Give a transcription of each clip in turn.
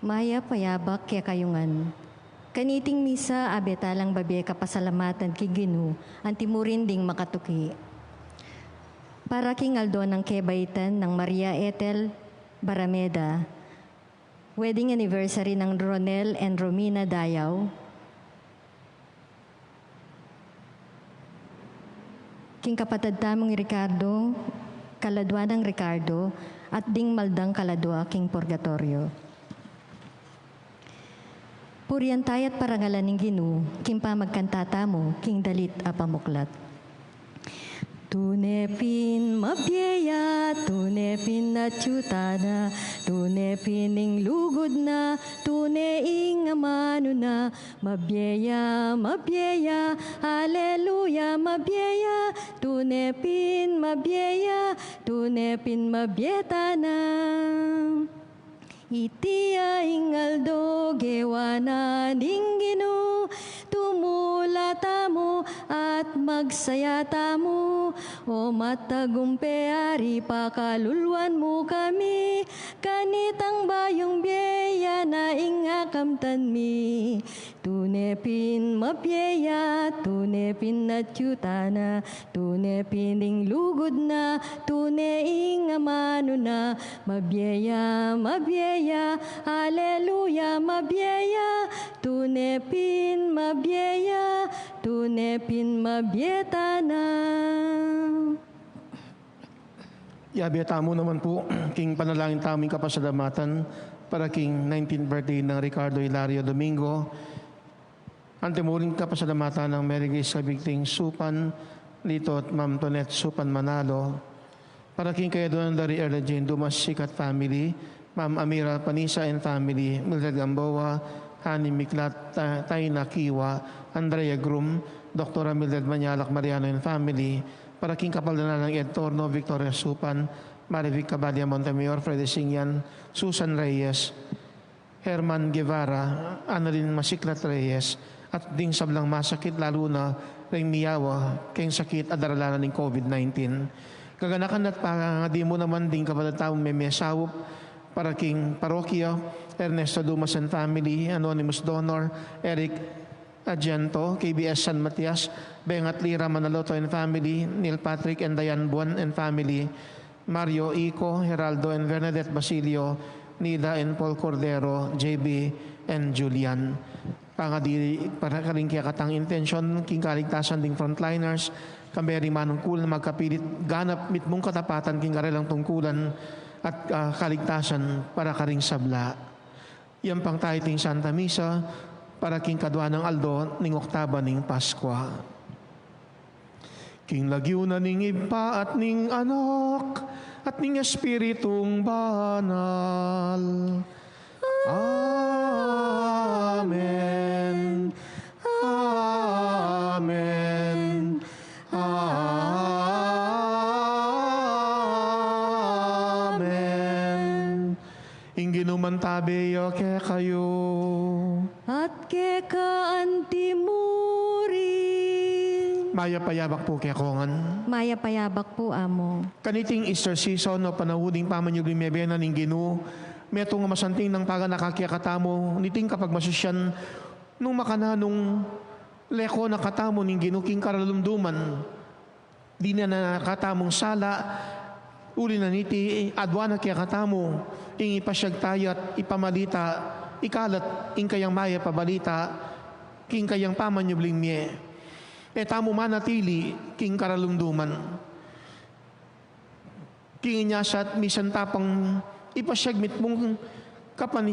Maya payabak kaya kayungan. Kaniting misa abetalang babiay kapasalamatan kay Ginu, antimurin ding makatuki. Para kingaldo ng kebaitan ng Maria Ethel Barameda, wedding anniversary ng Ronel and Romina Dayaw, king kapatid tamong Ricardo, kaladwa ng Ricardo, at ding maldang kaladwa king Purgatorio. Puriantay at parangalan ng Ginu, king pamagkantata mo, king dalit apamuklat. Tunepin mabiyaya, tunepin na tiyutana, tunepin ning lugod na, tuneing amano na, mabiyaya, mabiyaya, haleluya, mabiyaya, tunepin mabiyaya, tunepin mabiyetana. Iti ingaldo gewana ning Ginu, tumula tamo at magsaya tamo, o matagumpeari pakaluluan mo kami, kanitang bayong biya na ingakamtan mi. Tunepin mabiyaya, tunepin na tiyutana, tunepin ning lugod na, tuneing amano na, mabiyaya, mabiyaya, haleluya, mabiyaya, tunepin mabiyaya, tunepin mabiyetana. Iabiyata mo naman po, king panalangin taming kapasalamatan para king 19th birthday ng Ricardo Hilario Domingo. Antemuring kapasalamatan ng Mary Grace Sabigting Supan, Lito at Ma'am Tonet Supan Manalo. Para king kaya doon ng Dari Erla Jane Dumas Sikat family, Ma'am Amira Panisa and family, Mildred Gamboa, Hani Miklat, Tayna Kiwa, Andrea Grum, Dr. Mildred Manyalak Mariano and family. Para king kapaldanan ng Ed Torno, Victoria Supan, Marivic Cabalia Montemayor, Freddy Singyan, Susan Reyes, Herman Guevara, Annalyn Masiklat Reyes, at ding sablang masakit lalo na ring miyawa kayong sakit at daralanan ng COVID-19. Kaganakan at pangadi mo naman ding kapatataong may mesawop para king parokya, Ernesto Dumas and family, Anonymous Donor, Eric Agento, KBS San Matias, Bengat Lira Manaloto and family, Neil Patrick and Diane Buan and family, Mario Ico, Geraldo and Bernadette Basilio, Nida and Paul Cordero, JB and Julian. Pangadi para kaling kaya katang intention, king kaligtasan ding frontliners, kamberi manungkul na magkapilit, ganap mitmong katapatan king karelang tungkulan at kaligtasan para karing sabla. Yan pang tayo ting Santa Misa, para king kadwa ng Aldo, ning Oktaba ning Paskwa. King lagyo na ning Iba at ning Anak, at ning Espiritong Banal. Amen. Amen. Amen. king ginumantabeyo ke kayo. At keka antimurin. Maya payabak po ke kongan. Maya payabak po, amo. Kaniting Easter season no panahuding pamanyugling mebena ning Ginoo. Metong masanting ng paga nakakiyakatamo. Niting kapag masusyan nung makananong leko na katamo ning Ginoo king karalumduman. Di na nakatamong sala. Uli na niti adwa na kiyakatamo. Ing ipasyag tayat ipamalita. Ikalat ing kayang maya pabalita. King kayang pamanyugling mye. Tamo manatili king karalumduman. King inyasat misan tapang ipasyagmit mong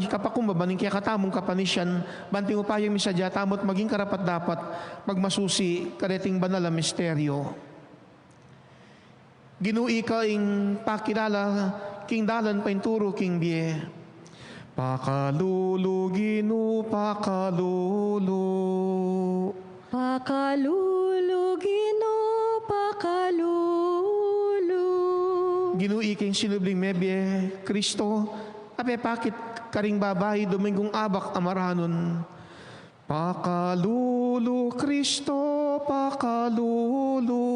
kapakumbabaning kaya katamong kapanisyan banting upayang misadya tamot maging karapat dapat magmasusi kareting banala misteryo. Ginui ka ing pakilala king dalan painturo king biye. Pakalulu Ginoo pakalulu. Pakalulu Ginoo pakalulu. Ginui king sinubling mebye Kristo ape pakit karing babae Domingong abak amaranon. Pakalulu Kristo pakalulu.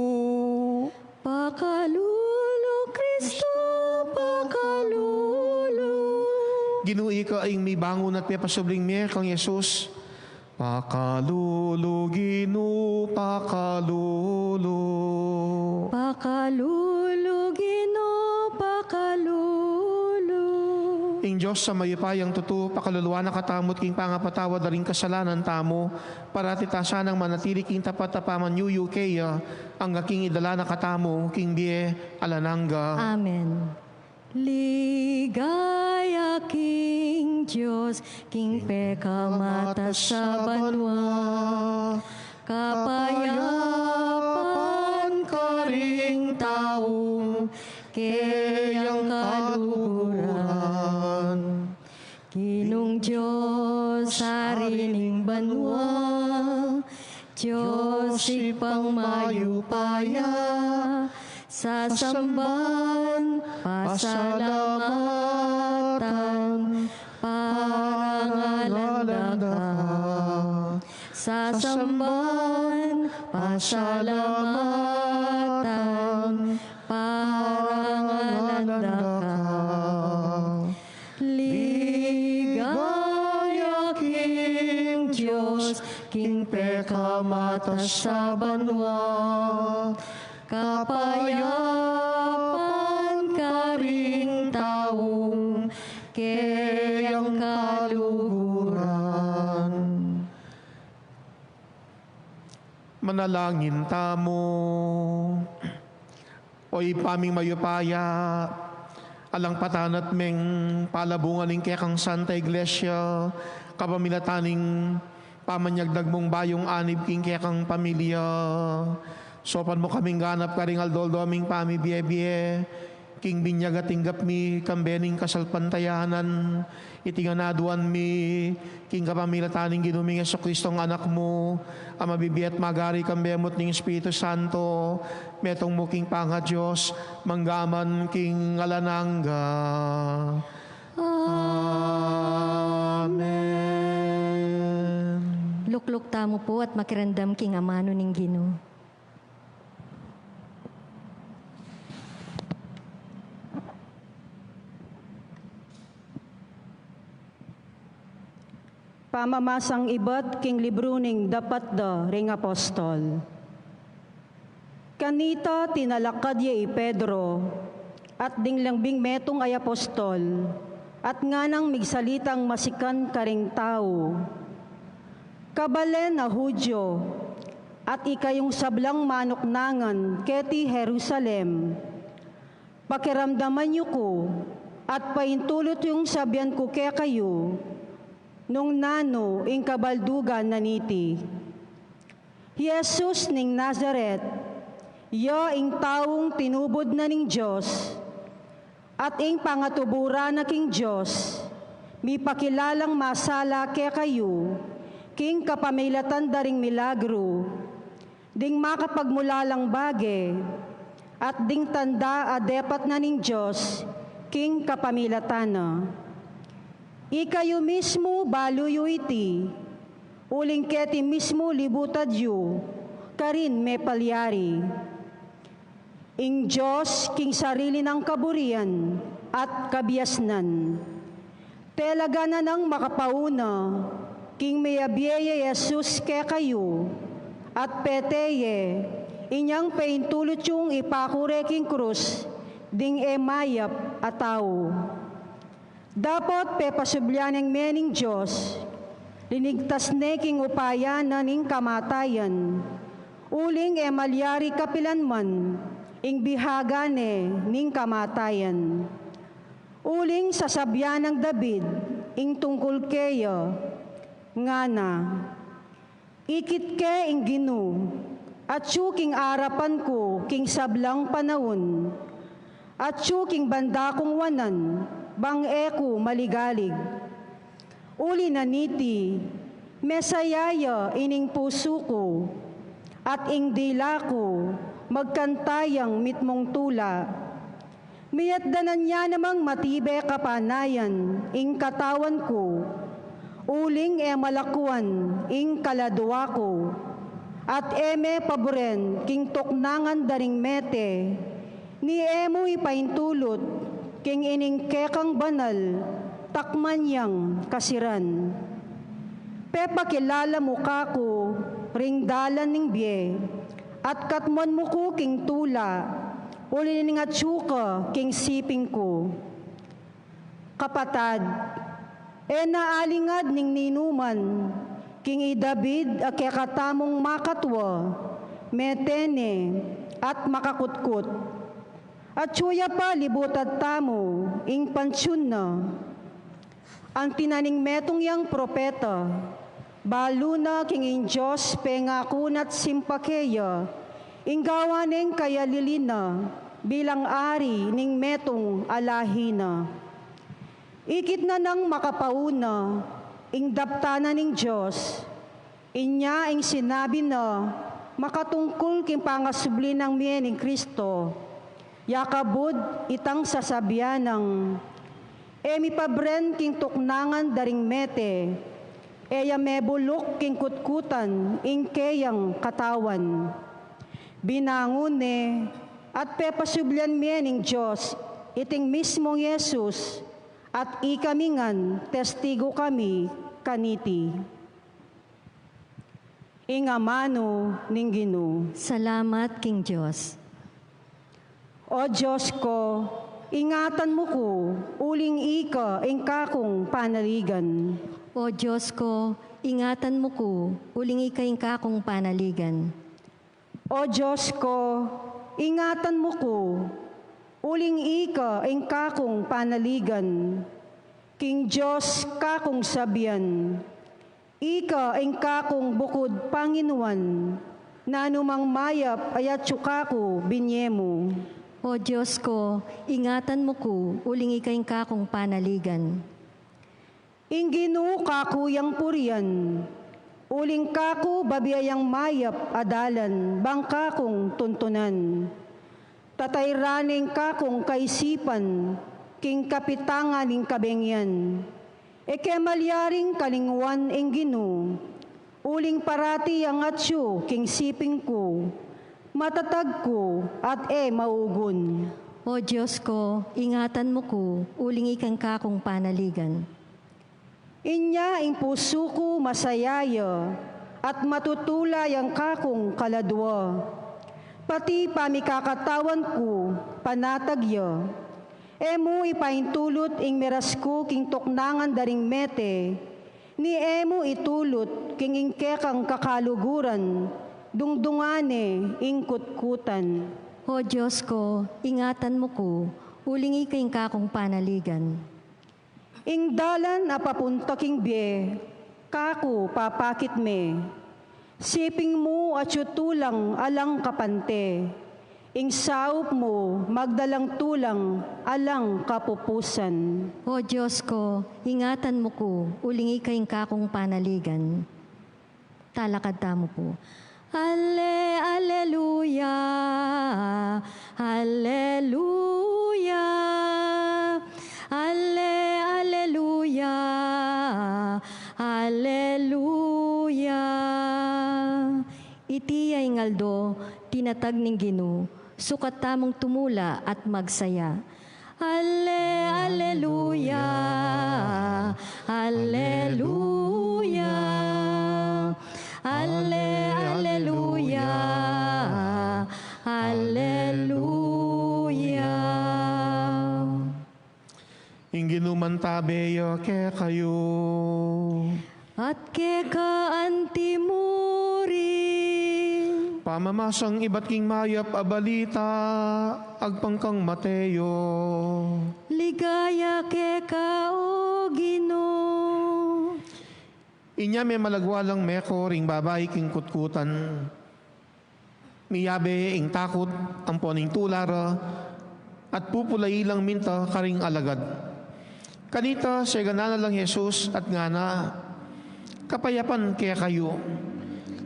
Pakalulu Kristo pakalulu. Ginui ka ing may bangon at pepasubling miye kang Yesus. Pakalulu Ginoo pakalulu. Pakalulu Ginoo pakalulu. Ing Diyos sa mayupayang tutu, pakaluluwa na katamot king pangapatawad na rin kasalanan tamo, para titasanang manatili king tapat tapaman yuyu kaya, ang aking idala na katamo, king biye alanangga. Amen. Ligaya King Diyos, King pekamata sa banwa, kapayapan ka ring taong kayang kaluhuran. Ginong Diyos sa rining banwa, Diyos ipang mayupaya, sa samban pasalamatan, parangalanda ka. Sa samban pasalamatan, parangalanda ka. Ligaya King Diyos, King pekamata sa banwa, kapayapan ka ring taong kayang kaluhuran. Manalangin tamo. Oy paming mayupaya, alang patanat meng palabungan ning kekang Santa Iglesia, kapamilataning pamanyagdag mong bayong anib king kekang pamilya. Sopan mo kaming ganap karing aldoldo aming pamibye-bye, king binyag at tinggap mi kambening kasalpantayanan, itinganaduan mi, king kapamilataning ginuming Jesucristo ang anak mo, ang mabibiyat magari kambemot ning Espiritu Santo, metong mo king panga Diyos, manggaman king alanangga. Amen. Lukluk tamo po at makirandam king amano ning Ginoo. Pamamasang ibat king libro ning dapat da ring apostol. Kanita tinalakad ye Pedro at dinglambing metong ay apostol at nganang migsalitang masikan karing tao. Kabalen na Hudyo at ikayong sablang manuknangan keti Jerusalem. Pakiramdaman niyo ko at paintulot yung sabyan ko kaya kayo nung nano ing kabaldugan na niti. Jesus ning Nazaret, ya ing taong tinubod na ning Diyos, at ing pangatubura na king Diyos, mi pakilalang masala kaya kayo, king kapamilatan daring milagro, ding makapagmulalang bage, at ding tanda adepat na ning Diyos, king kapamilatana. Ikayo mismo baluyo iti, uling keti mismo libutadyo, karin me palyari. Ing Diyos king sarili ng kaburian at kabiasnan. Telaga na ng makapauna, king mayabiyaya Jesus ke kayo, at peteye, inyang paintulot yung ipakure king krus, ding emayap ataw. Dapat pepasubyaning mening Diyos, linigtas ne king upaya na ning kamatayan, uling emalyari kapilanman, ing bihagane ning kamatayan. Uling sasabyan ng David, ing tungkol keyo, nga na, ikit ke ing Ginu, at king arapan ko king sablang panahon, at king banda kong wanan, bang eko maligalig. Uli na niti, mesayaya ining puso ko, at ing dila ko, magkantayang mitmong tula. Miyatdanan niya namang matibe kapanayan, ing katawan ko, uling malakwan, ing kaladwa ko, at paboren, king toknangan daring mete, ni emo ipaintulot, king ining kekang banal, takmanyang kasiran. Pepakilala mo kako, ring dalan ning bie, at katman mo ko king tula, uli ning atsuka king siping ko. Kapatad, naalingad ning ninuman, king David a kekatamong makatwa, metene, at makakutkot. At suya pa libutad tamo, ing pansyon na. Ang tinaning metong yang propeta, balo na king Diyos pengakunat simpakeya, inggawa ning kayalilina, bilang ari ning metong alahina. Ikit na nang makapauna, ing daptana ning Diyos, inya ing sinabi na, makatungkol king pangasubli ng miyening Kristo, yakabod itang sasabyan ng, mipabren king tuknangan daring mete, mebulok king kutkutan, ing keyang katawan. Binangune at pepasublyan miyening Diyos, iting mismong Yesus, at ikamingan testigo kami kaniti. Ingamano ning Gino. Salamat, King Diyos. O Diyos ko, ingatan mo ko, uling ika ing kakong panaligan. O Diyos ko, ingatan mo ko, uling ikay kakong panaligan. O Diyos ko, ingatan mo ko, uling ika ing kakong panaligan. King Diyos kakong sabian, ika ing kakong bukod Panginoon, na anumang mayap ayat tsukako binyemo. O Diyos ko, ingatan mo ko, uling ikay kakong panaligan. Ingginu kakuyang purian, uling kako babiyayang mayap adalan, bangka kong tuntunan. Tatayraning kakong kaisipan, king kapitangan ing kabengyan. Kemalyaring kalingwan ing Ginu, uling parati ang atsyo king siping ko, matatag ko at maugun. O Diyos ko, ingatan mo ko, uling ikang kakong panaligan. Inya ing puso ko masayaya, at matutulay ang kakong kaladwa. Pati pamikakatawan ko, panatagya. Emo ipaintulot ing meras ko king toknangan daring mete, ni emo itulot king ingkekang kakaluguran, dungdungane ing kutkutan. O Diyos ko, ingatan mo ko, uling ikay kakong panaligan. Ing dalan apapunta king bie, kako papakit me. Siping mo at yutulang alang kapante. Ing saup mo magdalang tulang alang kapupusan. O Diyos ko, ingatan mo ko, uling ikay kakong panaligan. Talakad tamo po. Alleluia, Alleluia, Alleluia, tinaldo, tinatag ning Ginoo, sukat tamong tumula at magsaya. Alleluia, Alleluia, Alleluia, Alleluia. Inginuman tabeyo ke kayo. At keka antimurin, Pamamasang iba't king mayap abalita, agpangkang Mateo. ligaya keka o Ginoo. Inya may malagwalang meko ring babae king kutkutan. Miyabe ing takot, tamponing tulara, at pupulay lang minta karing alagad. Kanita, segana na lang Jesus at ngana, kapayapan kaya kayo.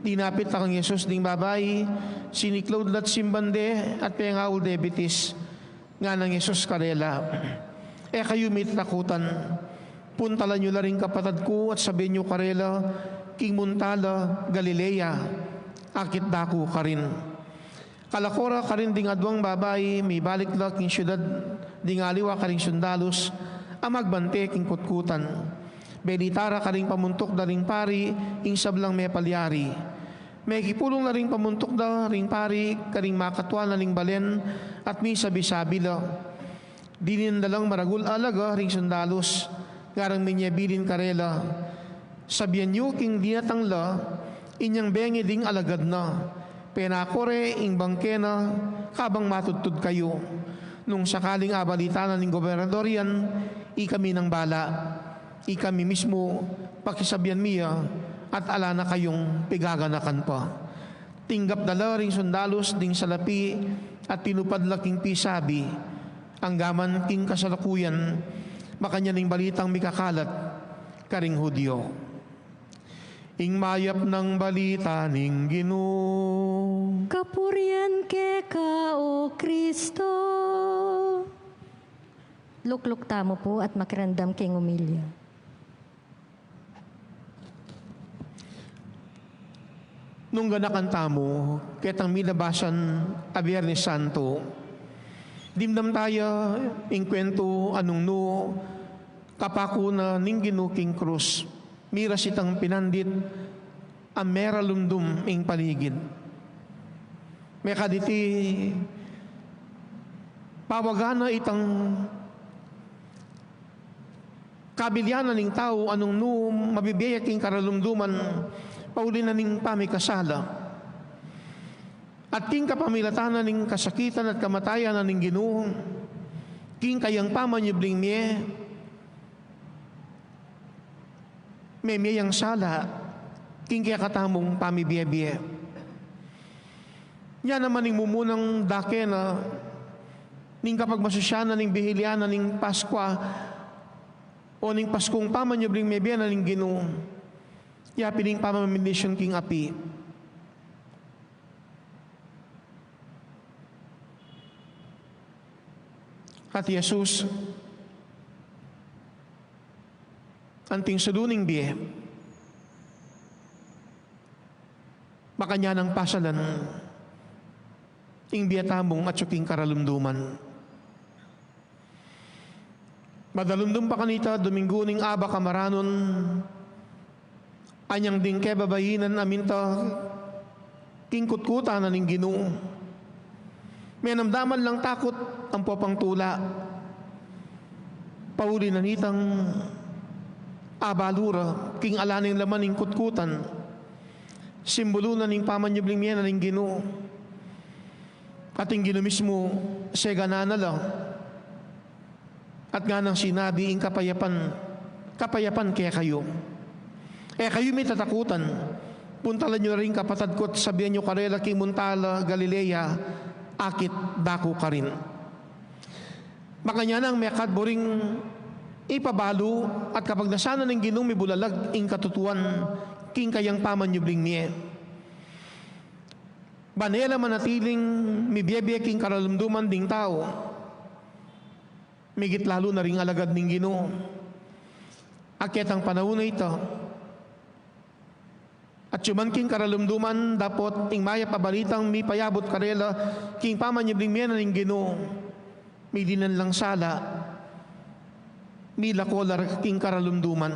Dinapit na kang Jesus ding babay, siniklod lat simbande at pengaul debitis, nga ng Jesus karela. Kayo may takutan, puntalan nyo la rin kapatad ko at sabihin nyo karela, king Muntala, Galilea, akit dako ka rin. Kalakora ka rin ding adwang babay, may balik la king syudad, ding aliwa ka rin sundalos, amagbante king kutkutan. Belitara ka ring pamuntok da ring pari, ing sablang may palyari. May kipulong na ring pamuntok da ring pari, karing makatwa na ring balen, at may sabi-sabi la. Dinin dalang maragul alaga ring sundalos, ngarang minyabilin karela. Sabihan nyo king dinatang la, inyang bengi ding alagad na. Penakore ing bangkena, kabang matutod kayo. Nung sakaling abalita na ning gobernador yan, ikami ng bala. Ikami mismo, pakisabihan miya, at ala na kayong pigaganakan pa. Tinggap dala ring sundalos ding salapi, at tinupad laking pisabi, ang gaman king kasalukuyan, makanya ning balitang mikakalat, karing Hudyo. Ing mayap ng balita ning Ginoo. Kapurian keka o Kristo. Lukluk tamo po at makirandam king umilya. Nung ganakan tamo, ketang minabasan a Biyernes Santo, dimdam tayo ing kwento anong no, kapako na ning Ginoo king krus, miras itang pinandit, ang mera lumdum ing paligid. May kaditi, pawagana itang kabilianan ning tao, anong no, mabibiyak king karalumduman, pauli na ning pamikasala. At king kapamilatanan ning kasakitan at kamatayan na ning Ginoo, king kayang pamanyubling may miyang sala, king kaya katamong pamibiye-biye. Yan naman ning mumunang dake na ning kapag masusyanan ning bihilianan ning Paskwa o ning Paskong pamanyubling mebiya na ning Ginoo, yapining pamaminisyon king api. At Jesus, anting saduning biye, makanya ng pasalan, ing biyatamong at suking karalumduman. Madalumdum pa kanita, Domingo ning aba kamaranon, anyang ding ke babayinan aminta, king kutkuta na ning Ginoo. May namdaman lang takot ang popang tula. Pauli na nitang abalura, king alaning laman ning kutkutan, simbolo na ning pamanyubling miya na ning Ginoo. Ating Ginoo mismo, segana na lang. At nga nang sinabi, ing kapayapan kaya kayo. Kayo may tatakutan. Puntalan nyo rin kapatad ko at sabihan nyo karela king Muntala, Galilea, akit dako ka rin. Makanya nang may akadboring ipabalo at kapag nasana ng Ginoo may bulalag ing katutuan king kayang pamanyubling niya. Banela manatiling mibiyebye king karalumduman ding tao. Migit lalo na ring alagad ning Ginoo. Akyat ang panahon na ito. At At suman king karalumduman, dapot ing maya pabalitang mi payabot karela, king pamanyabling miya na ning Ginoo, mi dinan lang sala, mi lakolar king karalumduman.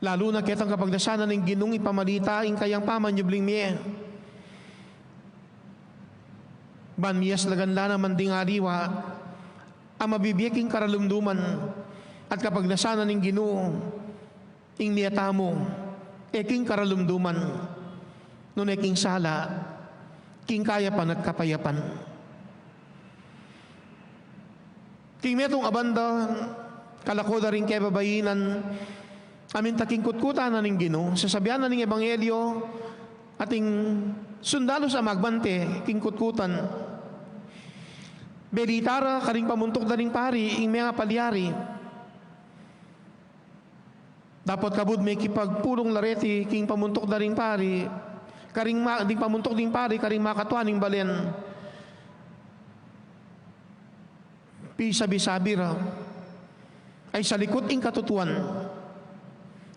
Lalo na ketang kapag nasana ning Ginoong ipamalita, ing kayang pamanyabling miya. Ban miyas laganla naman ding aliwa, ang mabibiyaking karalumduman, at kapag nasana ning Ginoo, ing niyatamo, king karalumduman, nun king sala, king kayapan at kapayapan. King metong abanda, kalakoda rin kay babayinan, amin taking kutkuta na ning Ginoo, sasabihan na ning Ebanghelyo, ating sundalo sa magbante, king kutkutan, belitara, karing pamuntok na ring pari, ing mga palyari, dapat kabud may kipagpulong lareti, king pamuntok na ring pari, ding pamuntok ding pari, karing makatuan ning balen. Pisabi-sabi ra, ay sa likod ing katutuan,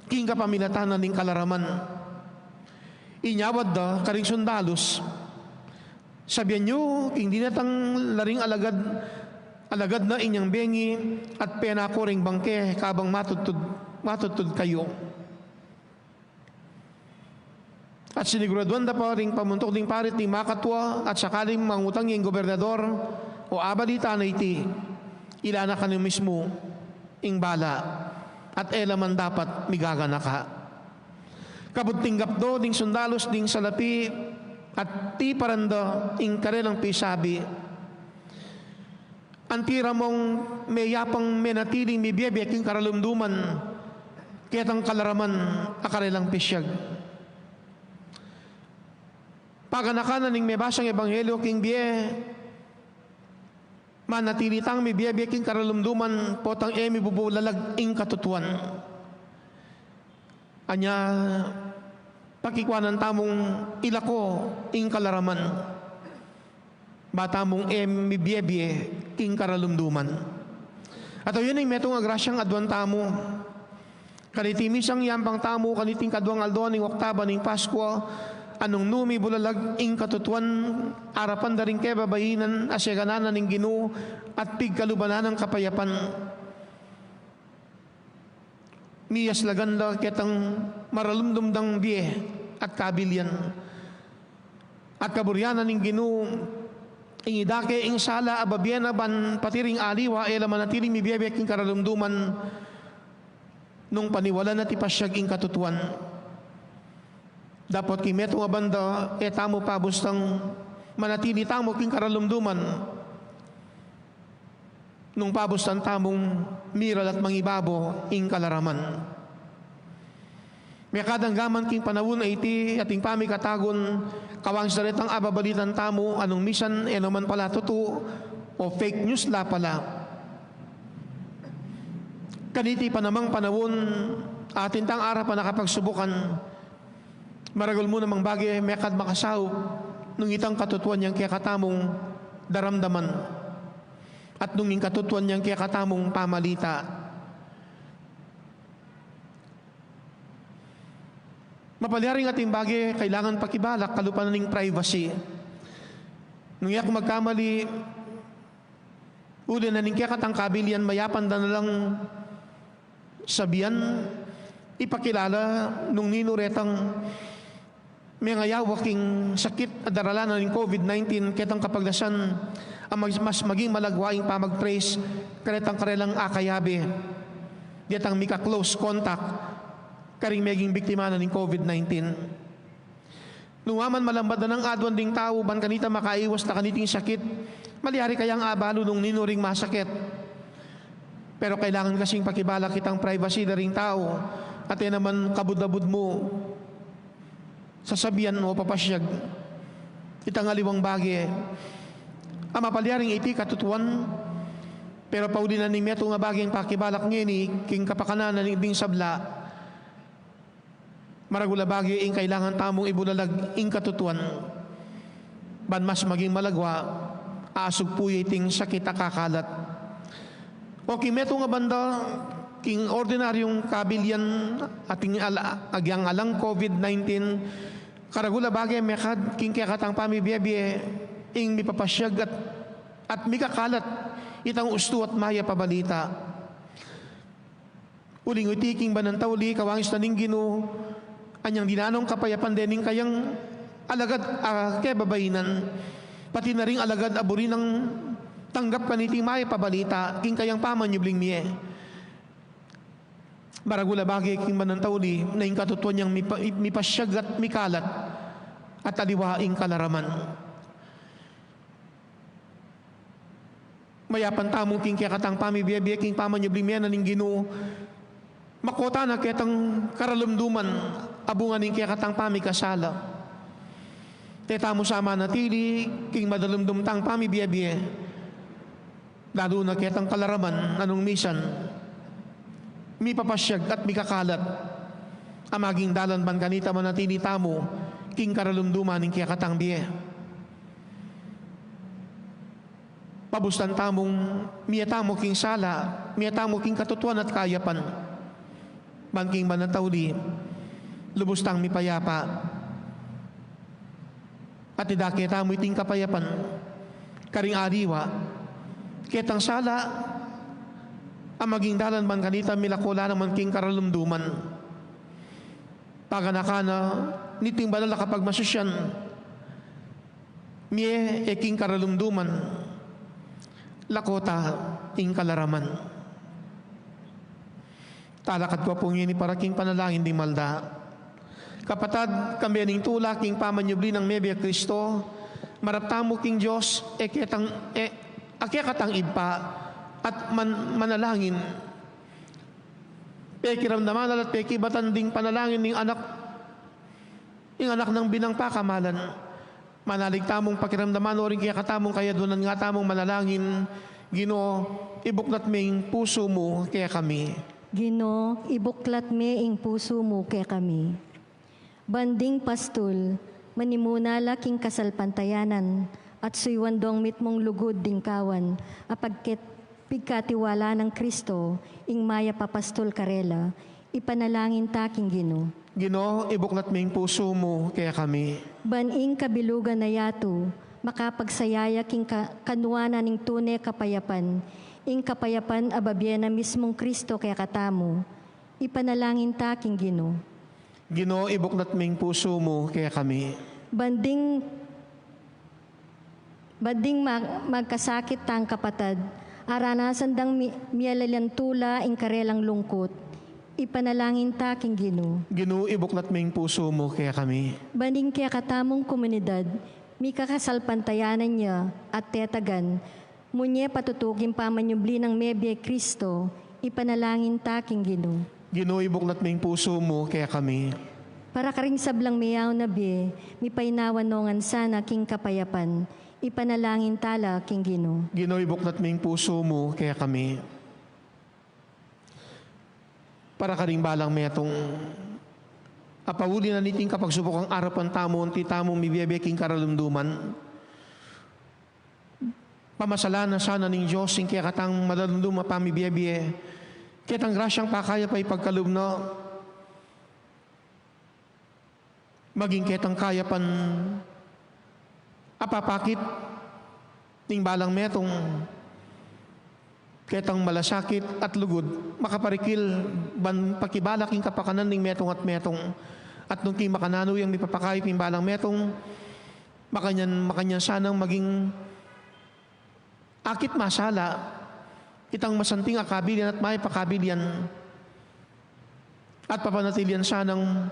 king kapamilatanan ning kalaraman. Inyawad da, karing sundalos, sabihan nyo, king dinatang laring alagad na inyang bengi, at penako ring bangke, kabang matutod kayo. At siniguraduan da pa ring pamuntok ding parit ni makatwa, at sakaling mangutang yung gobernador, o abalita na iti, ilana ka mismo, ing bala, at elaman dapat migagana ka. Kabutinggap do, ding sundalos, ding salapi, at ti paranda, ing karelang pisabi, antira mong mayapang menatiling mibiyebek king karalumduman, kayatang kalaraman akarilang pisyag. Paganakanan ning may basang Ebanghelyo king biye, manatilitang may biyebek king karalumduman, potang emi bubulalag ing katutuan. Anya, pakikwanan tamong ilako ing kalaraman, batamong emi biyebye king karalumduman. At yun ay metong agrasyang adwan tamo, kanitimisang yampang tamo, kaniting kadwang aldo ning oktaba ning Pasko, anong numi bulalag ing katutuan, arapan daring kay babayinan, asyaganan ning Ginoo, at pigkalubanan ng kapayapan. Miyas laganda ketang maralumdumdang biye at kabilyan. At kaburyanan ning Ginoo, ing idake ing sala ababyan ban patiring aliwa, ela manatiling mibiyebek ing karalumduman, nung paniwala na ti pasyag ing katutuan. Dapat kimeto nga banda, tamo pabustang manatili tamo king karalumduman, nung pabustan tamong miral at mangibabo ing kalaraman. May kadanggaman king panawon ay iti ating pamikatagon, kawang saritang ababalitan tamo, anong misan naman pala totoo, o fake news la pala. Kaniti pa namang panawon, atin tang ara pa nakapagsubukan, maragol mo namang bagay, mekad makasaw, nung itang katutuan niyang kaya katamong daramdaman, at nung yung katutuan niyang kaya katamong pamalita. Mapalyaring ating bagay, kailangan pakibalak, kalupanan ng privacy. Nung iyak magkamali, uli na ning kaya katang kabilian, mayapan na lang sabihan, ipakilala nung ninuretang may ngayawaking sakit at daralanan ng COVID-19, ketang kapagdasan ang mas maging malagwaing pamag-trace, karetang karelang akayabe, diatang mika close contact, karing maging biktima na ng COVID-19. Nuwaman malambad na ng adwan ding tao, ban kanita makaiwas na kaniting sakit, maliyari kayang abalo nung ninuring masakit. Pero kailangan kasing pakibala kitang privacy na ring tao, at naman kabud-abud mo, sasabihan o papasyag, itang aliwang bagay. Ang mapalyaring iti katutuan, pero paulinan ni meto nga bagay pakibalak ngini, king kapakanan na bing sabla, maragula bagay ing kailangan tamong ibulalag ing katutuan, ban mas maging malagwa, asog puyo iting sakit akakalat. O kimeto nga banda, king ordinaryong kabilyan ating agyang alang COVID-19 karagula bagay mekad king kekatang pamibiyabye ing mipapasyag at mikakalat itang usto at maya pabalita. Uling utiking banantauli kawangis na ninggino anyang dinanong kapayapan dening kayang alagad kaya babainan pati na ring alagad aburi ng tanggap kaniting maya pabalita king kayang pamanyubling miye. Baragula bagay king banantauli na yung katutuan niyang mipasyag at mikalat at aliwaing kalaraman. Mayapan tamong king kekatang pamibiyabye king pamanyubling miye na ning Ginoo makota na ketang karalumduman abungan ning kekatang pamikasala. Teta mo sama natili king madalumdum tang pamibiyabye lalo na ketang kalaraman anong misan mipapasyag at mikakalat amaging dalan ban kanita manatili tamo king karalumduman ning kekatang biye. Pabustan tamong miyatamo king sala, miyatamo king katutuan at kayapan. Bangking manantauli, lubustang mipayapa. At idake tamo iting kapayapan, karing ariwa, ketang sala, amaging dalan man kanita milakula naman king karalumduman. Paganakana, niting balala kapag masusyan, miye eking karalumduman, lakota ing kalaraman. Talakat ko pong yun para king panalangin di malda. Kapatad, kami aning tula king pamanyubli ng Mebia Kristo, maraptamo king Diyos, akyakatang ipa, at manalangin. Pekiramdaman at pekibatan ding panalangin ng anak ng binang pakamalan. Manalig tamong pakiramdaman o rin kaya katamong kaya doon nga tamong manalangin, Ginoo, ibuklat ming puso mo kaya kami. Ginoo, ibuklat me ing puso mo kaya kami. Banding pastul, manimunala king kasalpantayanan, at suywandong mitmong lugod ding kawan, apagket pigkatiwala ng Kristo, ing maya papastol karela, ipanalangin taking Ginoo. Ginoo, ibuklat ming puso mo kaya kami. Baning kabilugan na yato, makapagsayaya king kanuana ning tunay kapayapan, ing kapayapan ababye na mismong Kristo kaya katamo, ipanalangin taking Ginoo. Ginoo, ibuklat ming puso mo kaya kami. Banding magkasakit tang kapatad, aranasan dang miyalalantula ing karelang lungkot, ipanalangin taking Ginoo. Ginoo, ibuklat ming puso mo kaya kami. Banding kaya katamong komunidad, mi kakasalpantayanan niya at tetagan, munye patutukin pamanyubli ng Mebia Kristo, ipanalangin taking Ginoo. Ginoo, ibuklat ming puso mo kaya kami. Para karing sablang miyaw na bi, mi painawanongan sana king kapayapan, ipanalangin tala king Ginoo. Ginoo, ibuklat ming puso mo kaya kami. Para karing balang metong apawuli na niting kapagsubok ang arapan tamon, ti tamong mibiyabeking karalumduman. Pamasalana sana ning Diyos, ing kaya katang madalumdum mapamibiyabiye, kitang grasyang pakaya pa ipagkalumno, maging ketang kayapan apapakit ning balang metong ketang malasakit at lugod makaparikil ban pakibalak ing kapakanan ning metong at nung king makanano yung mipapakayip ning balang metong makanyan sanang maging akit masala kitang masanting akabilian at may pakabilian at papanatilian sanang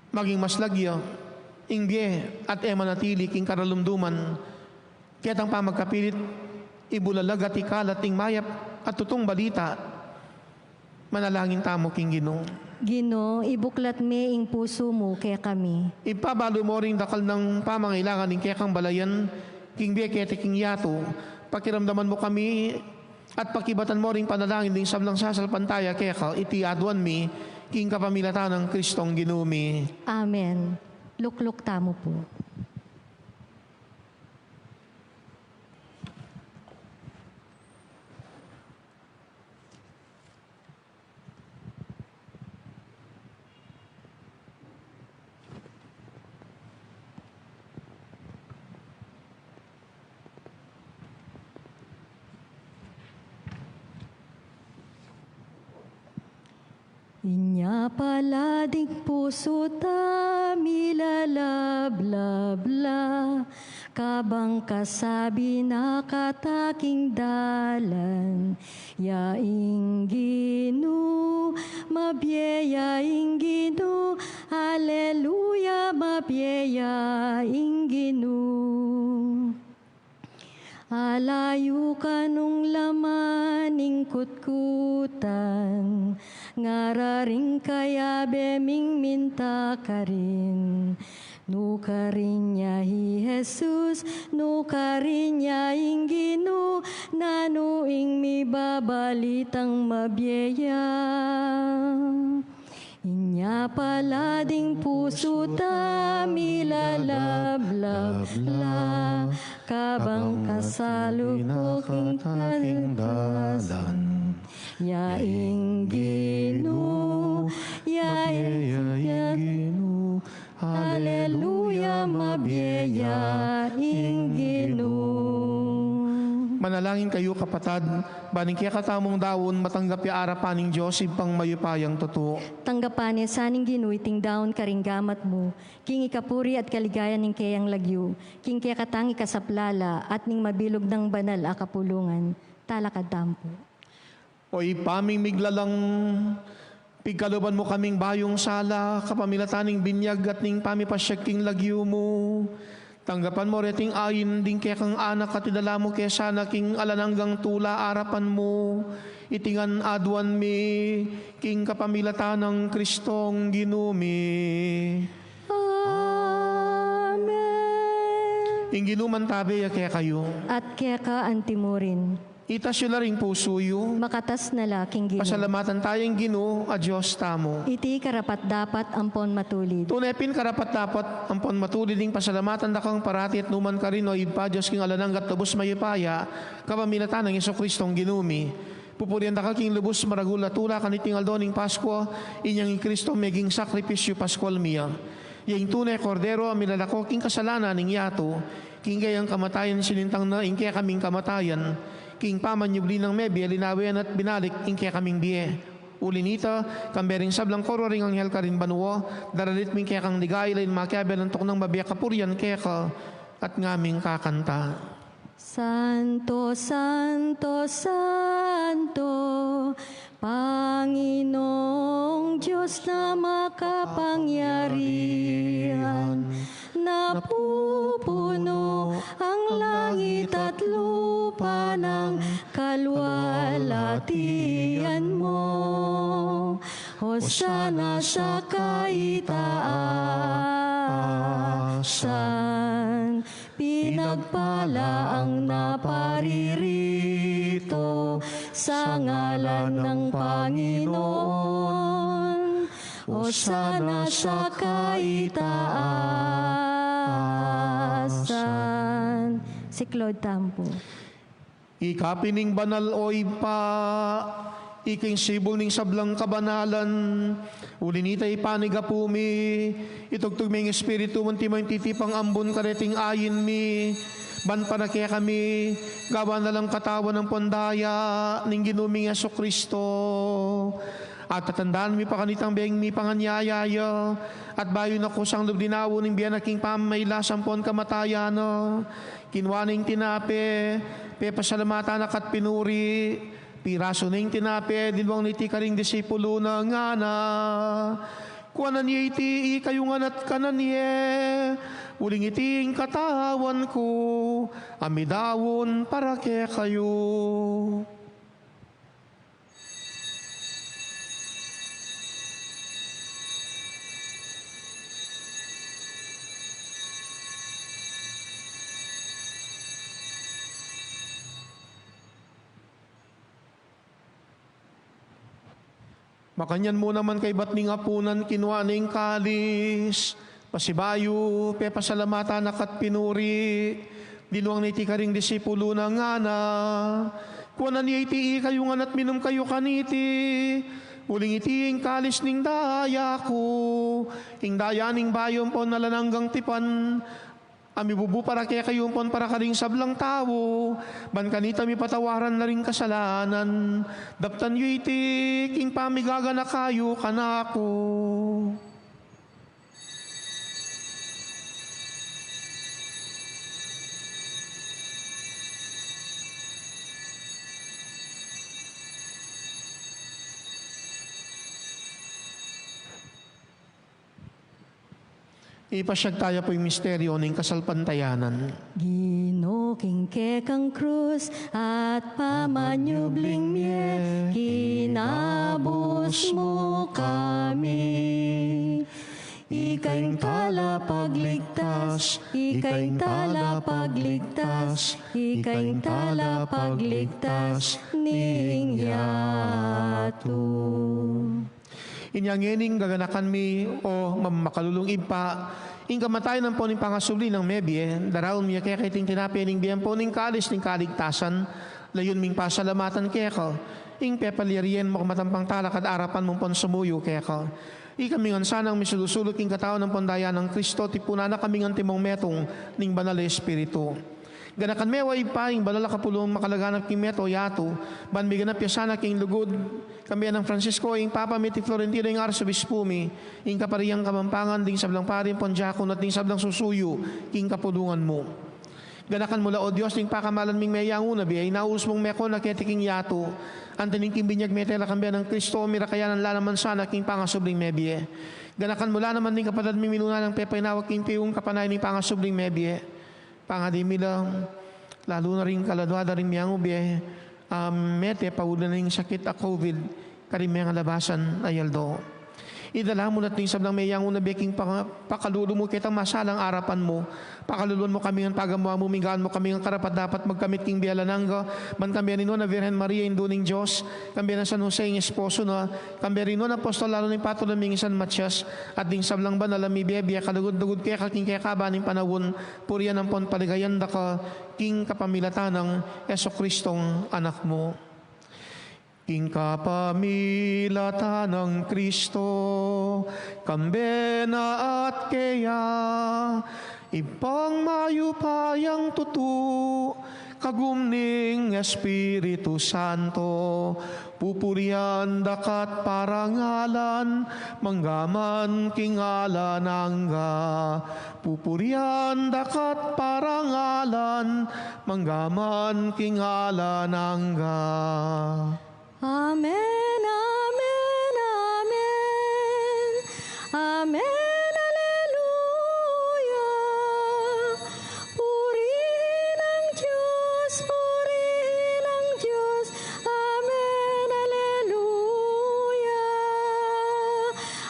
maging maslagyo, ingge at emanatili king karalumduman, kitang pamagkapilit, ibulalag at ikalat ing mayap at tutong balita, manalangin tamo king Ginoo. Ginoo, ibuklat me ing puso mo kaya kami. Ipabalo mo ring dakal ng pamangailangan ing kekang balayan, king biekete king yato, pakiramdaman mo kami at pakibatan mo ring panalangin ding sablang sasalpantaya keka iti aduan mi, king kapamilatan ng Kristong Ginoo. Amen. Lukluk tamo po. Inya paladig puso ta milalablabla, kabang kasabi na kataking dalan. Yaing Ginu, mabyeyaing Ginu, haleluya, mabyeyaing Ginu. Alayu kanung lamaning kutkutan, ngararing kaya beming minta ka rin. Nukarin niya hi Jesus, nukarin niya ing Ginu, nanuing mi babalitang mabyeya. Inya palading puso ta milalablabla, kabang kasalubok ing dalan. Yaing Ginu, yaing Ginu, haleluya, mabyeyaing Ginu. Manalangin kayo kapatad, baning kaya katamong dawon matanggap ya arapaning Diyos ipang mayupayang totoo. Tanggapan niya saning Ginu iting daon karinggamat mo, king ikapuri at kaligayan ning kayang lagyo, king kaya katangi kasaplala at ning mabilog ng banal a kapulungan, talakad tampo. O ipaming miglalang pigkaluban mo kaming bayong sala, kapamilataning binyag at ning pamipasyag king lagyo mo. Tanggapan mo reting ayin ding kaya kang anak at idala mo kaya sana king alananggang tula arapan mo. Itingan aduan mi king kapamilatanang Kristong ginumi. Amen. Ing ginuman tabi ya kaya kayo. At kaya ka antimurin, Itas yun ring pusuyo. makatas na laking Ginu. Pasalamatan tayong Gino, a Diyos tamo. Iti karapat dapat ampon matulid. Tunepin karapat dapat, ampon matulid ding pasalamatan da kang parati at numan ka rin o ipa Diyos king alananggat lubos mayupaya, kapamilatan ng Iso Kristong ginumi. Pupurian da ka king lubos maragula tula kaniting aldoning Pasko, inyang i Kristo meging sakripisyo Paskol miya. Yang tunay kordero, amilalako king kasalanan ning yato, king gayang kamatayan sinintang na ingkaya kaming kamatayan, king pamanyubli ng mebi, alinawian at binalik, ingkaya kaming biye. Ulinita, kambering sablang koro ring anghel ka rin banuo, daralit ming kaya kang ligay, lain makiabel ang toknang babiya kapurian kaya ka, at ngaming kakanta. Santo, Santo, Santo, Panginoong Diyos na makapangyarihan, napupuno ang langit at lupa ng kaluwalhatian mo. Hosana sa kaitaasan, pinagpala ang naparirito sa ngalan ng Panginoon. Hosana sa kaitaasan. Si Claude Tampo. Ikapining banal o ipa, iking sibol ning sablang kabanalan, ulinita ipanigapumi, itugtog ming espiritu mantimang titipang ambon kareting ayin mi, ban para kaya kami, gawa na lang katawan ng pondaya, ning ginuming Yesu Kristo. At tatandaan mi pa kanitang biyang mi panganyayaya, at bayo na kusang lubdinawo ning biyan aking pamayla sampon kamatayano, kinwaning tinape, pepasalamatan akat pinuri, piraso na yung tinape, dilwang niti karing disipulo na nga na, kuwanan niya iti kayungan at kanan niya, uling iting katawan ko, amidawon para kaya kayo. Makanyan mo naman kay batning apunan kinwaning kalis, pasibayo, pepasalamatan akat pinuri, dinuang niti karing disipulo na nga na, kuwanan niya iti kayungan at minum kayo kaniti, uling iti kalis ning daya ko, ing daya ning bayon po nalananggang tipan, Ami bubu para kaya kayong pon para karing sablang tao, ban kanita mi patawaran na rin kasalanan, daptan yu iti, king pamigaga na kayo kanako. Ipasyag tayo po yung misteryo ng kasalpantayanan. Ginoking kang krus at pamanyubling miye, kinabos mo kami. Ikaing talapagligtas, ikaing talapagligtas, ikaing talapagligtas, ning yato. Inyangening gaganakan mi o makalulong ipa, ing kamatayan ng poning pangasubli ng mebye, daraon miya kaya kaiting tinapining biyan poning kalis ning kaligtasan, layon ming pasalamatan kaya ko, ing pepalirien mo kumatampang talakad arapan mong pon sumuyo kaya ko. Ikamingan sanang misusulot king katawan ng pondaya ng Kristo, tipuna na kamingan timong metong ning banal na Espiritu. Ganakan mewa ipaing balala kapulong makalaganap king meto yato, ban biganap yasana king lugod, kambiyan ng Francisco, ing Papa Miti Florentino, ing Arsobispo mi, ing kapariyang kamampangan, ding sablang parin ponjakon, at ding sablang susuyo, king kapulungan mo. Ganakan mula o Diyos, ding pakamalan ming mayang unabi, ay naus mong meko na ketiking yato, antaning king binyag metela kambiyan ng Kristo, mirakayanan lalaman sana, king pangasubling mebye. Ganakan mula naman ding kapatad ming minuna ng pepay nawag king piyong kapanay ning pangasubling mebye. Pangadimi lang, lalo na rin kaladwada rin miyang ubi, mete, paulan na yung sakit a COVID, karimiyang labasan ay aldo. Idala mo natin sablang mayang unabiking pakalulo mo kitang masalang arapan mo, pakalulun mo kami ang pagamuha mo, mingaan mo kami ang karapat dapat magkamit king bialananga, man kami rin na Virgen Maria, induning Diyos, kami na San Jose, yung esposo na, kami rin na apostol, lalo ng patulaming San Matias, at ding sablang banal, mi bebya, kalugod-dugod kaya kaking kaya kabaning panawon, puriyan ang pon paligayan da ka, king kapamilatan ng Yeso Kristong anak mo. King kapamilatan ng Kristo, kambena at kaya, ibang mayupayang tutu, kagumning Espiritu Santo, pupurian dakat parangalan, manggaman kingalan angga, pupurian dakat parangalan, manggaman kingalan angga. Amen, amen, amen. Amen, hallelujah. Purihin ang Diyos, purihin ang Diyos. Amen, hallelujah.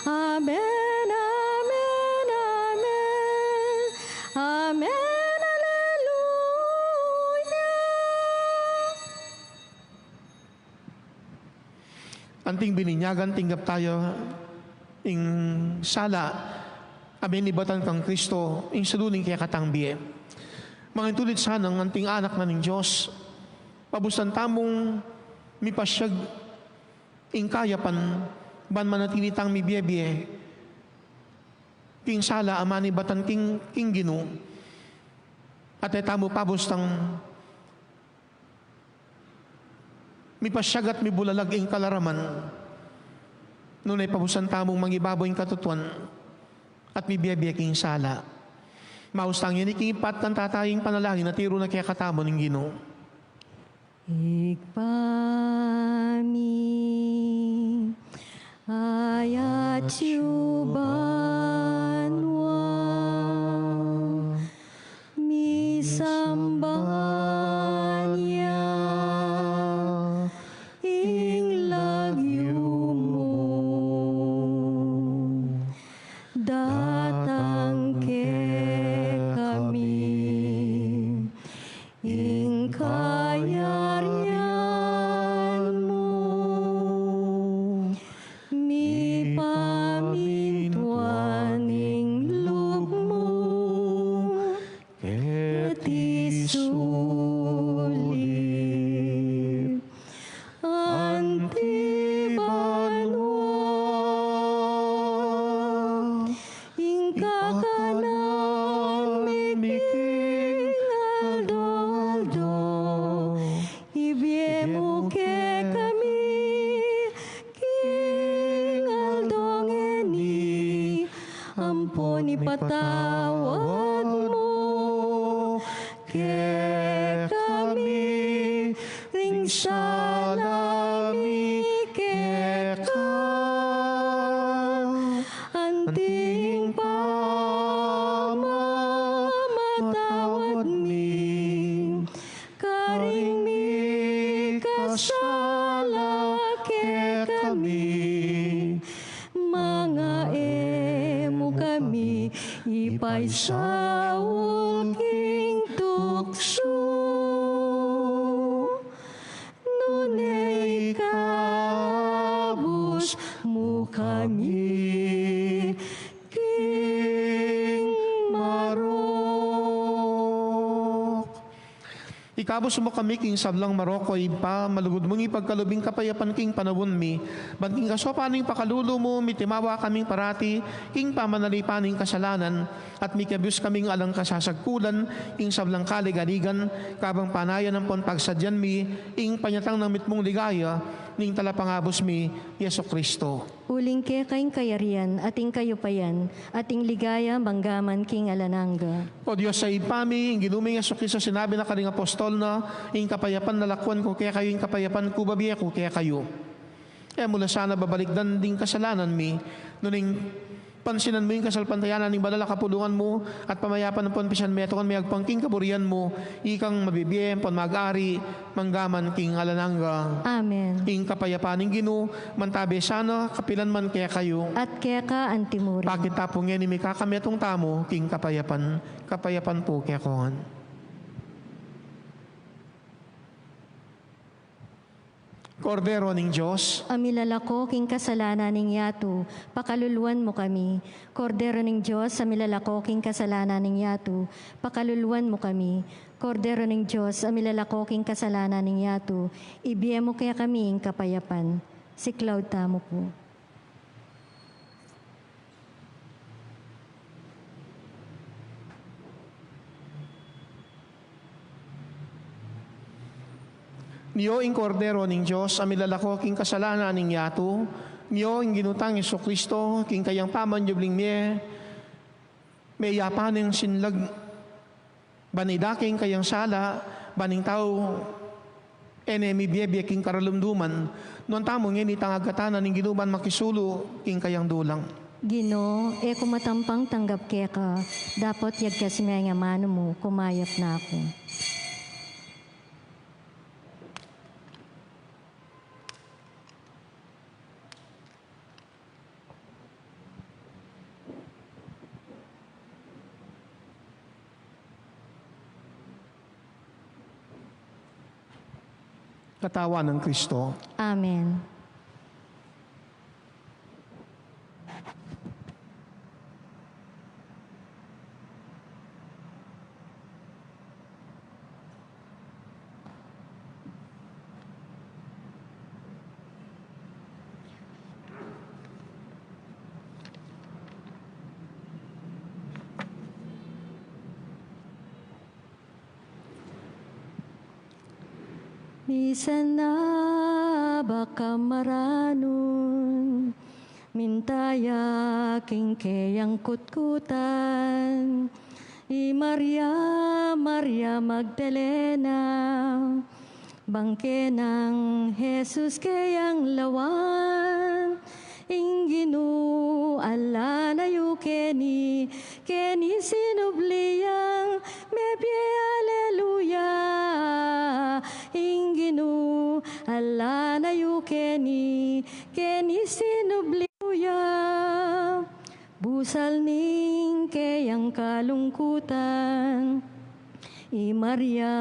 Amen, amen, amen. Amen, hallelujah. Anting bininyagan, tinggap tayo ing sala, amin ibatan kang Kristo, ing saluning kaya katangbiye. Mga tulit sanang anting anak na ng Diyos, pabusan tamong mipasyag, ing kayapan, ban manatinitang mi biyebye, king sala, aman ibatan king ginu, at tamo pabustang mi pasyagat mi bulalag ing kalaraman, nunay pabusan tamong mangibaboy ing katutuan, at mi biyabiyek ing sala. Maustang yan ikipat ng tataying panalangin na tiro na kaya katamo ng Ginoo. Ikpami ayat yubanwa misambanya ing lagyo mo datang ke kami ing kayarian mo mi pamintuan ing lugmo ket isulip antibanwa ing kakanan mikit ampon ipatawad mo, ke kami, ring salami ke ka. anting pamamatawad mi, karing mi kasala ke kami, mga emo kami ipaisawol king tukso. Nunay kabus mo kami, King Marok. Ikabos mo kami, king sablang Maroko, ipa, malugod mong ipagkalubing kapayapan, king panawon mi. Banting kasopaning pakalulo mo, mitimawa kaming parati, king pamanalipaning kasalanan, at mikabiyos kaming alang kasasagkulan, king sablang kaligaligan, kabang panayan ng pon pagsadyan mi, ing panyatang ng mitmong ligaya, ning talapangabos mi, Yeso Kristo. Uling ke kaing kayarian, ating kayupayan, ating ligaya, banggaman king alananga. O Diyos sa ipami, ing ginuming Yeso Kristo, sinabi na karing apostol na, ing kapayapan na lakwan ko kaya kayo, ing kapayapan ko babiya ko kaya kayo. Kaya mula sana babalikdan ding kasalanan mi, nuning pansinan mo yung kasalpantayanan ng balala kapulungan mo at pamayapan ng ponpisan metongan may agpangking kaburian mo, ikang mabibiyem, pon mag-ari, manggaman king alananga. Amen. Ing kapayapan ng Ginoo, mantabi sana, kapilan man kaya kayo. At kaya ka antimuri. Pakita po ngayon, may kakametong tamo, king kapayapan, kapayapan po kaya kongan. Kordero ning Diyos, Amilalako king kasalanan ning yato, pakaluluan mo kami. Kordero ning Diyos, amilalako king kasalanan ning yato, pakaluluan mo kami. Kordero ning Diyos, amilalako king kasalanan ning yato, ibiye mo kaya kami ing kapayapan. Si Cloud tamo po. niyo ing kordero ning Diyos, amilalako king kasalanan ning yato, niyo ing ginutang Yesu Kristo, king kayang paman jubling miye, may yapan ng sinlag, banidaking kayang sala, baning tao, enemi biyebye king karalumduman, noon tamong ngini tangagkatanan ning ginuban makisulo, king kayang dulang. Gino, kumatampang tanggap kaya ka, dapat yag kasi nga mano mo, kumayap na ako. Katawan ng Kristo. Amen. Bisan na baka maranon, mintaya king kayang kutkutan, i Maria, Maria Magdalena, bangke ng Jesus kayang lawan, inginu ala na yu keni sinubliyang mebye aleluya, inginu ala na yu keni sinubliyang busal ning kayang kalungkutan, i Maria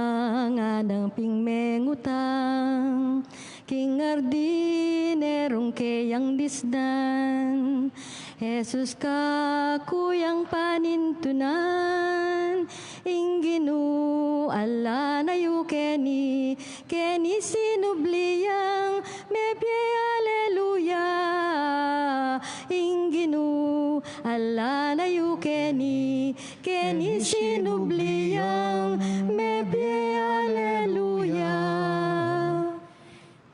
nga ng pingmengutang, king ardinerong kayang disdan, Jesus ka kuyang panintunan, inginu ala na yu keni sinubliyang mebye aleluya, inginu ala na yu keni sinubliyang mebye aleluya.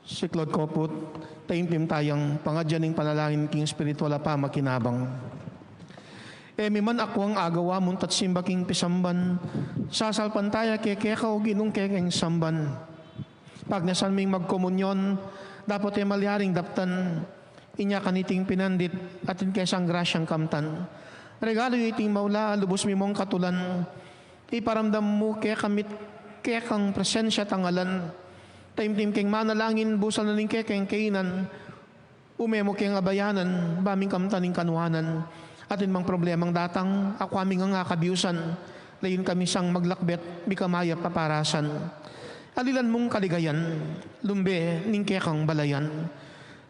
Si Claude Koput, taimtim tayang pangadyaning panalangin king spiritual pa makinabang. Emi man ako ang agawa muntat simbaking pisamban. Sasalpan tayo kekeka o ginong kekeng samban. Pag nasan ming magkomunyon, dapat ay maliharing daptan. Inya kaniting pinandit atin kesang grasyang kamtan. Regalo iting maula, lubos mi mong katulan. Iparamdam mo kekamit kekang presensya tangalan. Taim-tim keng manalangin, busal na ning kekeng kainan. Umemo keng abayanan, baming kamtaning kanwanan. Atin mang problemang datang, ako aming nga kabiusan. Layon kami sang maglakbet, mikamaya paparasan. Alilan mong kaligayan, lumbe ning kekang balayan.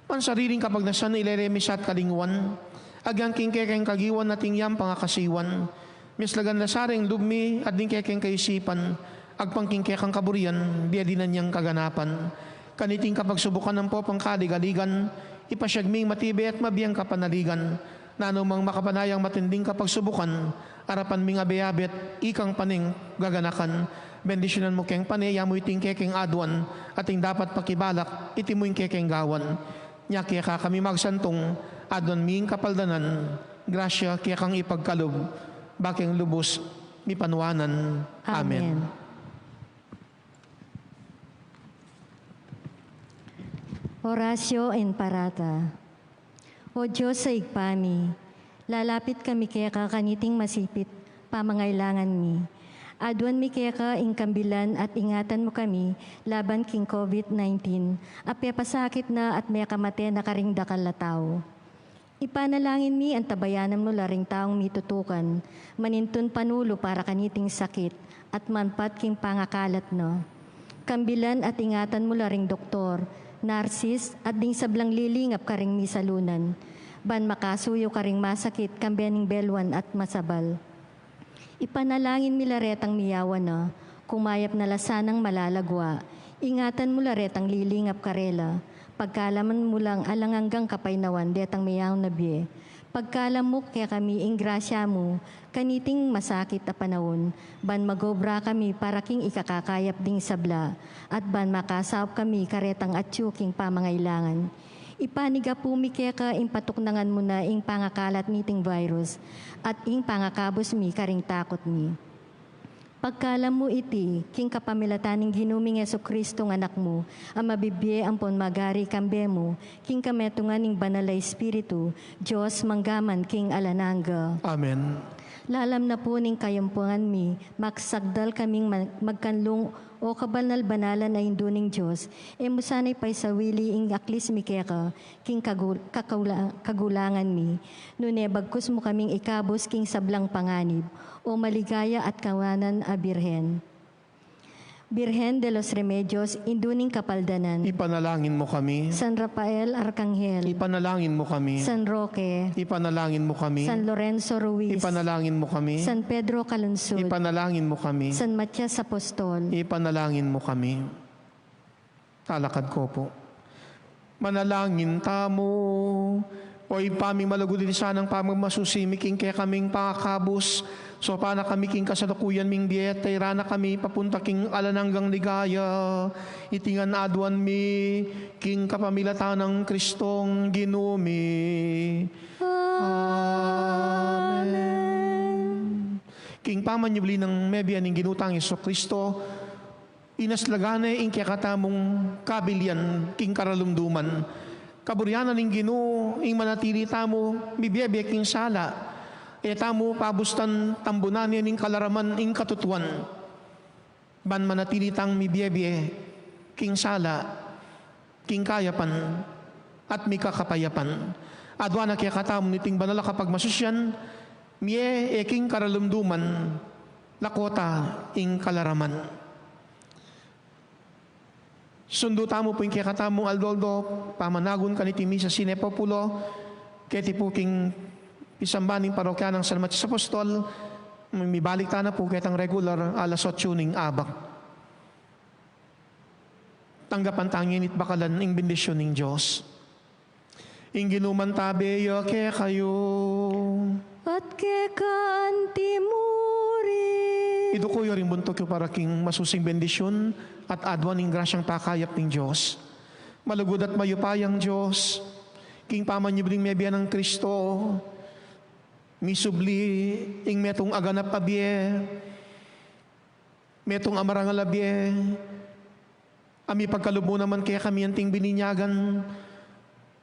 Pansariling kapag nasan ileremis at kalinguan, agang king kekeng kagiwan nating yam pangakasiwan. Mislagan na saring lubmi at ning kekeng kaisipan, agpangking kekang kaburian, diadinan niyang kaganapan. Kaniting kapag subukan ng popang kaligaligan, ipasyagming matibe at mabiyang kapanaligan, na anumang makapanayang matinding kapag subukan, arapan ming abiyabet, ikang paning gaganakan, bendisyonan mo keng paneya mo iting kekeng adwan, ating dapat pakibalak, iti mo yung kekeng gawan. Nya kaya ka kami magsantong, adwan ming kapaldanan, grasya kaya kang ipagkalob, baking lubos, mi panwanan. Amen. Orasyo en Parata. O Diyos sa igpami, lalapit kami kaya kakaniting masipit, pamangailangan mi. Adwan mi kaya ka ingkambilan at ingatan mo kami laban king COVID-19, apya pasakit na at may kamate na karing dakal na tao. Ipanalangin mi ang tabayanan mo laring taong mitutukan, manintun panulo para kaniting sakit, at manpat king pangakalat no. Kambilan at ingatan mo laring doktor, narsis at ding sablang lilingap karing misalunan, ban makasuyo karing masakit kambianing belwan at masabal. Ipanalangin mi laretang miyawan na, kumayap na lasanang malalagwa, ingatan mo laretang lilingap karela, pagkalaman mo lang alanganggang kapaynawan detang miyaw na biye. Pagkalamok kaya kami ingrasya mo, kaniting masakit a panahon, ban magobra kami para king ikakakayap ding sabla, at ban makasawap kami karetang atsyuking pamangailangan. Ipaniga pumi kaya ka impatuknangan mo na ing pangakalat niting virus, at ing pangakabos mi karing takot mi. Pagkalam mo iti, king kapamilataning ginuming Jesucristo ng anak mo, ang mabibye ampon magari kambe mo, king kametungan ng banalay espiritu, Diyos manggaman king alananga. Amen. Lalam na po ning kayampungan mi, maksagdal kaming magkanlong o kabanal-banalan na induning Diyos, e musanay pa'y sawili ing aklis mi keka, king kagulangan mi, nune bagkus mo kaming ikabos king sablang panganib, o maligaya at kawanan a Birhen. Birhen de los Remedios, induning kapaldanan. Ipanalangin mo kami. San Rafael Arcangel. Ipanalangin mo kami. San Roque. Ipanalangin mo kami. San Lorenzo Ruiz. Ipanalangin mo kami. San Pedro Calunsud. Ipanalangin mo kami. San Matias Apostol. Ipanalangin mo kami. Talakad ko po. Manalangin tamo. O ipaming malagudin sanang pamagmasusimiking kaya kaming pakakabos. So paana kami king kasalukuyan ming dieta, irana kami papunta king alananggang ligaya. Itingan adwan mi, king kapamilatan ng Kristong ginumi. Amen. King pamanyubli ng mebian ng ginutang Iso Kristo, inaslagane ing kakatamong kabilian, king karalumduman. Kaburyanan ng Gino, ing manatili tamo, bibiyebe king sala. Tamo pabustan tambunan yan ing kalaraman ing katutuan. Ban manatili tang mibiyebe, king sala, king kayapan, at mika kapayapan. Adwa na kaya katam niting banala kapag masusyan, miye king karalumduman, lakota ing kalaraman. Sundo tamo po yung kaya katamong aldoldo, pamanagon kanitimi sa Sinepopulo, kaya tipo king isambaning parokya ng San Matias Apostol, mibalik ta na po kitang regular alas 8 ning abak. Tanggapan tangin it bakalan ing bendisyon ng Diyos. Ing ginuman tabeyo kaya kayo. At kekan timuri. Ido ko rin buntok yung para king masusing bendisyon at adwan ng grasyang pakayap ng Diyos. Malugod at mayupayang Diyos, king pamanyubling mebian ng Kristo, misubli, ing metong aganap abye, metong amarangal abye, ami pagkalubo naman kaya kami anting bininyagan,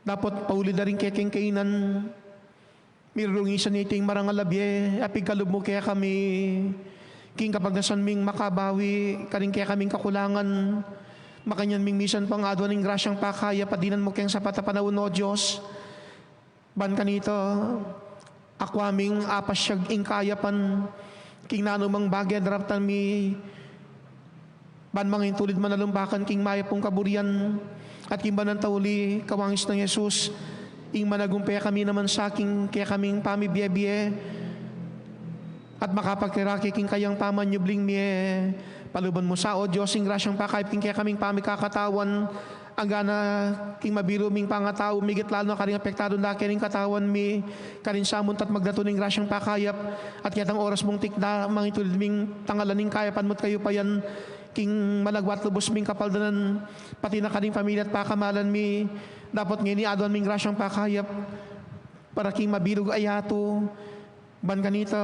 dapat pauli na rin kaya king kainan, mirungisan iting marangal abye, apig kalubo kaya kami, king kapag nasan ming makabawi, karing kaya kaming kakulangan, makanyan ming misan pang adwan ng grasyang pakaya, padinan mo kayang sapat na panahon o Diyos, ban kanito, akwaming apasyag ing kayapan, king nanumang bagay daraptan mi, ban mangin tulid manalumbakan king maya pong kaburian, at king banan tauli, kawangis ng Yesus, ing managumpaya kami naman sa aking kaya kaming pamibye-bye, at makapagkiraki king kayang pamanyubling miye, paluban mo sa o Diyos, ing grasyang pakayip king kaya kaming pamikakatawan, ang gana king mabiro ming pangatao, migit lalo na karing apektado na kining katawan mi, karin samon tat magdatuning grasyang pakayap, at yatang oras mong tikda, mangitulid ming tangalaning kayapan mo't kayo pa yan, king malagwat lubos ming kapaldanan, pati na kaning pamilya at pakamalan mi, dapat ngini adwan ming grasyang pakayap, para king mabilog ayato, ban kanito,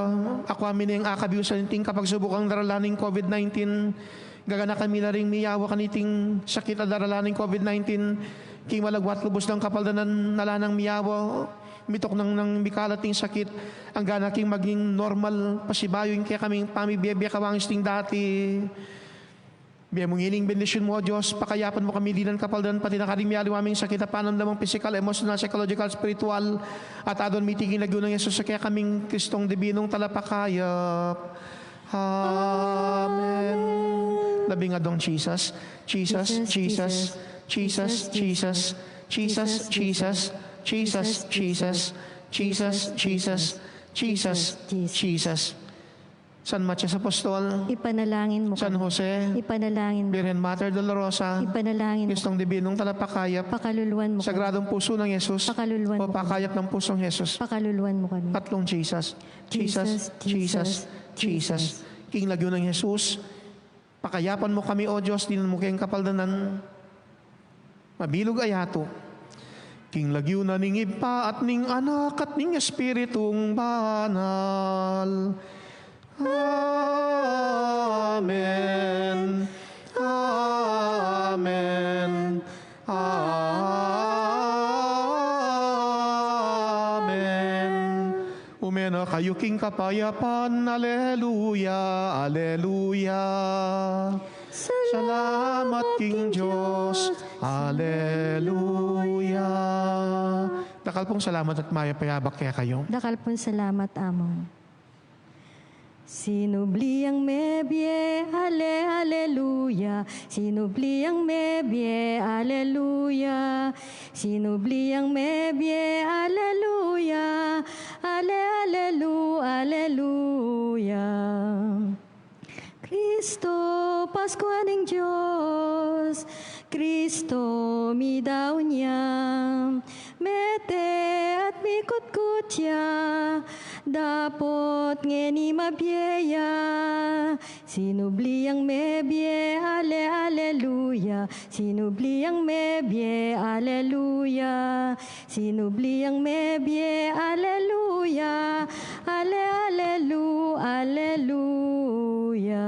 ako amin yung akabiusan ting kapag subukang daralaning COVID-19, gagana kami na rin miyawa kaniting sakit at daralaning COVID-19, king malagwat lubos ng kapaldanan nalanang miyawa, mitok ng mikalating sakit, ang gana king maging normal pasibayo yung kaya kaming pamibiyebya kawangis ting dati. Biya mong hiling bendisyon mo, Diyos, pakayapan mo kami dinan kapaldan, pati na karing miyali aming sakit na panamdamang physical, emotional, psychological, spiritual, at adon mitigin na ng Yesus, kaya kaming Kristong dibinong talapakayap. Amen. Labing adong Jesus, Jesus, Jesus, Jesus, Jesus, Jesus, Jesus, Jesus, Jesus, Jesus, Jesus, Jesus, Jesus. San Matias Apostol, Ipanalangin mo San kami. Jose, Ipanalangin mo. Virgen Mater Dolorosa, Ipanalangin mo. Kristong Dibinong Talapakayap, Pakaluluan mo kami. Sagradong Puso ng Yesus, Pakaluluan o mo kami. pakayap ng pusong Yesus, Pakaluluan mo kami. tatlong Jesus, Jesus, Jesus, Jesus, King Lagyo ng Yesus, pakayapan mo kami, O Diyos, dinan mo kayong kapaldanan, mabilog ayato, King Lagyo na ning Ipa at ning Anak at ning Espiritong Banal. Amen. Amen. Amen. Umena kayo king kapayapan. Aleluya. Aleluya. Salamat king Diyos. Aleluya. Dakal pong salamat at mayapayabak kaya kayo. Dakal pong salamat, Amon. Sinubli ang mebye, aleluya. Sinubli ang mebye, aleluya. Sinubli ang mebye, aleluya. Aleluya. Kristo, Pasko ng Diyos. Kristo, mi daw niya. Mete at mikot-kutya. Dapot ngeni mabyeya, sinubli ang mebye, aleluya. Sinubli ang mebye, aleluya. Sinubli ang mebye, aleluya. Aleluya.